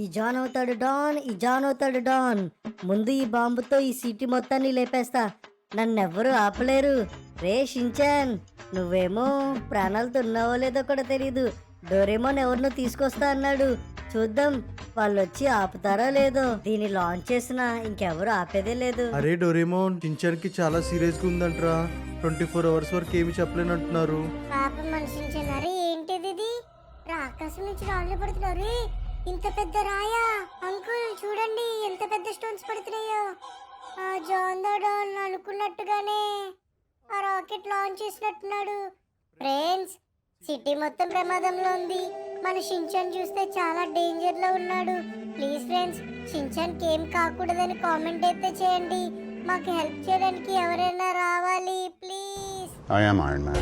ఈ జాన్ అవుతాడు డాన్, ఈ జాన్ అవుతాడు డాన్. ముందు ఈ బాంబుతో ఈ సిటీ మొత్తాన్ని లేపేస్తా. నన్నెవ్వరూ ఆపలేరు. రే షించాన్, నువ్వేమో ప్రాణాలతో ఉన్నావో లేదో కూడా తెలీదు. డోరేమోన్ ఎవరినో తీసుకొస్తా అన్నాడు. చూద్దాం వాళ్ళొచ్చి ఆపుతారో లేదో. దీన్ని లాంచ్ చేసినా ఇంకెవరు ఆపేదే లేదు. అరే డోరేమోన్, చించాన్కి చాలా సీరియస్గా ఉందంట్రా. 24 అవర్స్ వరకు ఏమి చెప్పలేనంటున్నారు. పాపం మనిషించారు. ఏంటిది ఇది? ఆకాశం నుంచి రాళ్ళు పడుతున్నారు. ఇంత పెద్ద రాయా? అంకుల్ చూడండి ఎంత పెద్ద స్టోన్స్ పడుతున్నాయో. ఆ జాన్ ద డాన్ అనుకున్నట్టుగానే ఆ రాకెట్ లాంచ్ చేసినట్టున్నాడు. ఫ్రెండ్స్, సిటీ మొత్తం ప్రమాదంలో ఉంది. మన షించాన్ చూస్తే చాలా డేంజర్ లో ఉన్నాడు. ప్లీజ్ ఫ్రెండ్స్, షించాన్ ఏం కాకూడదని కామెంట్ అయితే చేయండి. మాకు హెల్ప్ చేయడానికి ఎవరైనా రావాలి please. I am Iron Man.